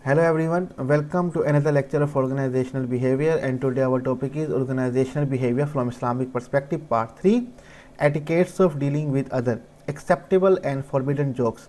Hello everyone, welcome to another lecture of organizational behavior, and today our topic is organizational behavior from Islamic perspective part 3, etiquettes of dealing with other, acceptable and forbidden jokes.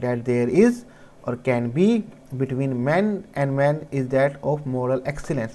that there is or can be between men and men is that of moral excellence।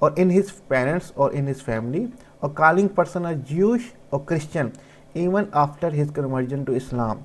or in his parents or in his family, or calling person a Jewish or Christian even after his conversion to Islam।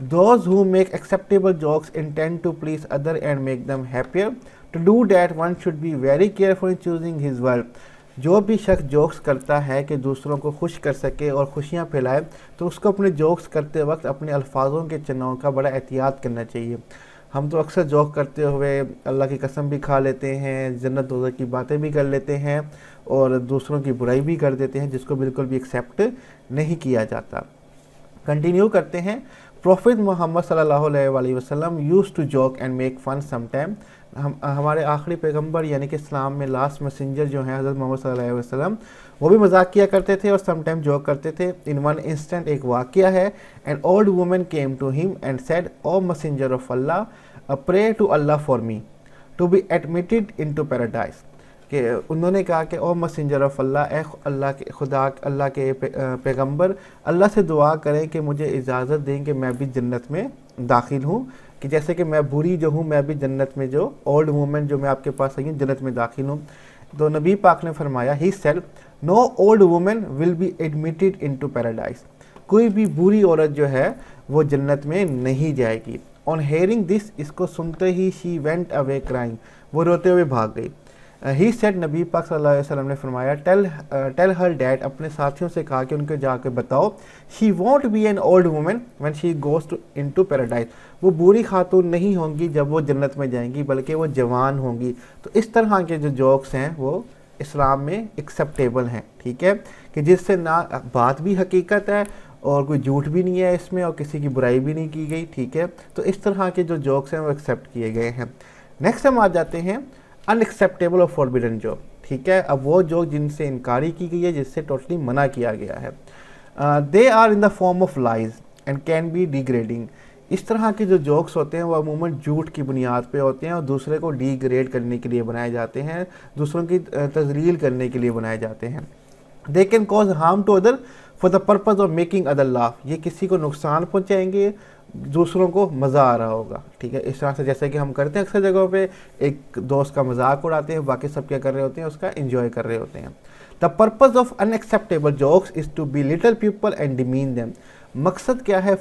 Those who make acceptable jokes intend to please other and make them happier To do that, one should be very careful in choosing his word. جو بھی شخص jokes کرتا ہے کہ دوسروں کو خوش کر سکے اور خوشیاں پھیلائے تو اس کو اپنے جوکس کرتے وقت اپنے الفاظوں کے چناؤ کا بڑا احتیاط کرنا چاہیے. ہم تو اکثر جوک کرتے ہوئے اللہ کی قسم بھی کھا لیتے ہیں, جنت دوزخ کی باتیں بھی کر لیتے ہیں اور دوسروں کی برائی بھی کر دیتے ہیں, جس کو بالکل بھی ایکسیپٹ نہیں کیا جاتا. کنٹینیو کرتے ہیں. پروفٹ محمد صلی اللہ علیہ وآلہ وسلم used to joke and make fun some time. ہمارے آخری پیغمبر یعنی کہ اسلام میں لاسٹ میسنجر جو ہیں حضرت محمد صلی اللہ علیہ وسلم, وہ بھی مذاق کیا کرتے تھے اور سم ٹائم جوک کرتے تھے. ان ون انسٹنٹ ایک واقعہ ہے. An old woman came to him and said, O messenger of Allah, pray to Allah for me to be admitted into paradise. کہ انہوں نے کہا کہ او میسنجر آف اللہ, اے اللہ کے خدا, اللہ کے پیغمبر, اللہ سے دعا کریں کہ مجھے اجازت دیں کہ میں بھی جنت میں داخل ہوں, کہ جیسے کہ میں بری جو ہوں میں بھی جنت میں, جو اولڈ وومن جو میں آپ کے پاس آئی ہوں جنت میں داخل ہوں. تو نبی پاک نے فرمایا, he said, no old woman will be admitted into paradise. کوئی بھی بری عورت جو ہے وہ جنت میں نہیں جائے گی. آن ہیئرنگ دس, اس کو سنتے ہی شی وینٹ اوے کرائنگ, وہ روتے ہوئے بھاگ گئی. ہی سیڈ, نبی پاک صلی اللہ علیہ وسلم نے فرمایا, ٹیل ہر ڈیٹ, اپنے ساتھیوں سے کہا کہ ان کو جا کے بتاؤ, she won't be an old woman when she goes into paradise. وہ بری خاتون نہیں ہوں گی جب وہ جنت میں جائیں گی, بلکہ وہ جوان ہوں گی. تو اس طرح کے جو جوکس ہیں وہ اسلام میں ایکسیپٹیبل ہیں, ٹھیک ہے, کہ جس سے نہ بات بھی حقیقت ہے اور کوئی جھوٹ بھی نہیں ہے اس میں اور کسی کی برائی بھی نہیں کی گئی, ٹھیک ہے. تو اس طرح کے جو جوکس ہیں وہ ایکسیپٹ کیے گئے ہیں. نیکسٹ ہم آ جاتے ہیں ان ایکسیپٹیبل اور فوربیڈن جوک, ٹھیک ہے. اب وہ جوک جن سے انکاری کی گئی ہے, جس سے ٹوٹلی منع کیا گیا ہے. They are in the form of lies and can be degrading. اس طرح کے جو جوکس ہوتے ہیں وہ عموماً جھوٹ کی بنیاد پہ ہوتے ہیں اور دوسرے کو ڈیگریڈ کرنے کے لیے بنائے جاتے ہیں, دوسروں کی تذلیل کرنے کے لیے بنائے جاتے ہیں. They can cause harm to other for the purpose of making other laugh. یہ کسی کو نقصان پہنچائیں گے, دوسروں کو مزہ آ رہا ہوگا, ٹھیک ہے. اس طرح سے جیسے کہ ہم کرتے ہیں اکثر جگہوں پہ, ایک دوست کا مذاق اڑاتے ہیں, باقی سب کیا کر رہے ہوتے ہیں, اس کا انجوائے کر رہے ہوتے ہیں. The purpose of unacceptable jokes is to belittle people and demean them. مقصد کیا ہے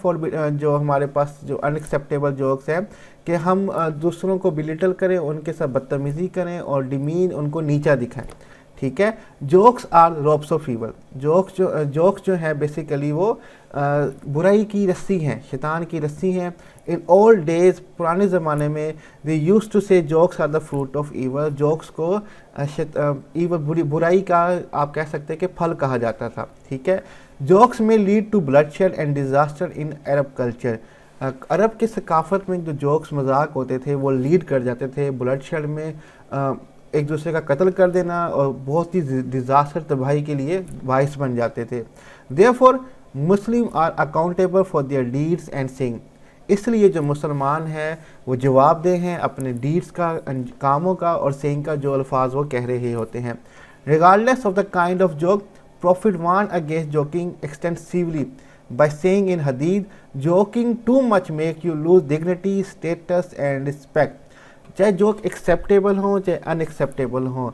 جو ہمارے پاس جو ان ایکسیپٹیبل جوکس ہیں, کہ ہم دوسروں کو بلیٹل کریں, ان کے ساتھ بدتمیزی کریں اور ڈیمین, ان کو نیچا دکھائیں, ٹھیک ہے. Jokes are ropes of evil. Jokes جو ہیں بیسیکلی وہ برائی کی رسی ہیں, شیطان کی رسی ہیں. ان اولڈ ڈیز, پرانے زمانے میں, they use to say jokes are the fruit of evil. Jokes کو ایول, برائی کا آپ کہہ سکتے ہیں کہ پھل کہا جاتا تھا, ٹھیک ہے. جوکس میں lead to bloodshed and disaster in Arab culture. عرب کی ثقافت میں جو جوکس مذاق ہوتے تھے وہ لیڈ کر جاتے تھے بلڈ شیڈ میں, ایک دوسرے کا قتل کر دینا اور بہت ہی ڈیزاسٹر تباہی کے لیے باعث بن جاتے تھے. Therefore Muslim are accountable for their deeds and sins. اس لیے جو مسلمان ہیں وہ جواب دہ ہیں اپنے ڈیڈس کا, کاموں کا, اور سینگ کا, جو الفاظ وہ کہہ رہے ہوتے ہیں. Regardless of the kind of joke, prophet warned against joking extensively by saying in hadith, joking too much make you lose dignity, status and respect. چاہے جوک ایکسیپٹیبل ہوں چاہے ان ایکسیپٹیبل ہوں,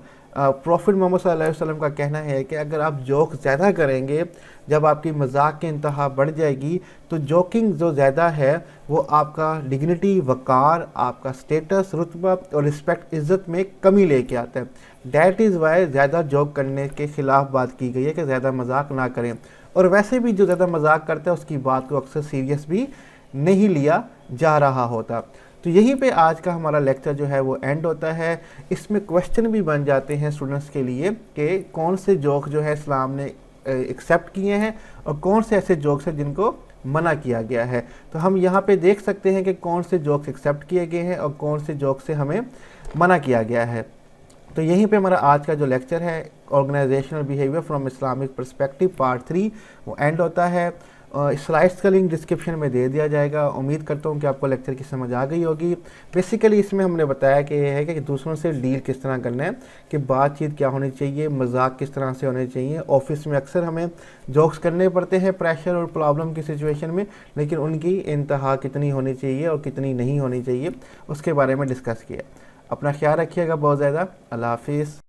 پروفٹ محمد صلی اللہ علیہ وسلم کا کہنا ہے کہ اگر آپ جوک زیادہ کریں گے, جب آپ کی مذاق کی انتہا بڑھ جائے گی, تو جوکنگ جو زیادہ ہے وہ آپ کا ڈگنیٹی, وقار, آپ کا سٹیٹس, رتبہ اور رسپیکٹ, عزت میں کمی لے کے آتا ہے. دیٹ از وائی زیادہ جوک کرنے کے خلاف بات کی گئی ہے کہ زیادہ مذاق نہ کریں. اور ویسے بھی جو زیادہ مذاق کرتا ہے اس کی بات کو اکثر سیریس بھی نہیں لیا جا رہا ہوتا. تو یہیں پہ آج کا ہمارا لیکچر جو ہے وہ اینڈ ہوتا ہے. اس میں کویشچن بھی بن جاتے ہیں اسٹوڈنٹس کے لیے کہ کون سے جوک جو ہے اسلام نے ایکسیپٹ کیے ہیں اور کون سے ایسے جوکس ہیں جن کو منع کیا گیا ہے. تو ہم یہاں پہ دیکھ سکتے ہیں کہ کون سے جوکس ایکسیپٹ کیے گئے ہیں اور کون سے جوکس سے ہمیں منع کیا گیا ہے. تو یہیں پہ ہمارا آج کا جو لیکچر ہے organizational behaviour from Islamic perspective part 3 وہ اینڈ ہوتا ہے. سلائڈس کا لنک ڈسکرپشن میں دے دیا جائے گا. امید کرتا ہوں کہ آپ کو لیکچر کی سمجھ آ گئی ہوگی. بیسیکلی اس میں ہم نے بتایا کہ یہ ہے کہ دوسروں سے ڈیل کس طرح کرنا ہے, کہ بات چیت کیا ہونی چاہیے, مذاق کس طرح سے ہونے چاہیے. آفس میں اکثر ہمیں جوکس کرنے پڑتے ہیں پریشر اور پرابلم کی سچویشن میں, لیکن ان کی انتہا کتنی ہونی چاہیے اور کتنی نہیں ہونی چاہیے اس کے بارے میں ڈسکس کیا. اپنا خیال رکھیے گا بہت زیادہ. اللہ حافظ.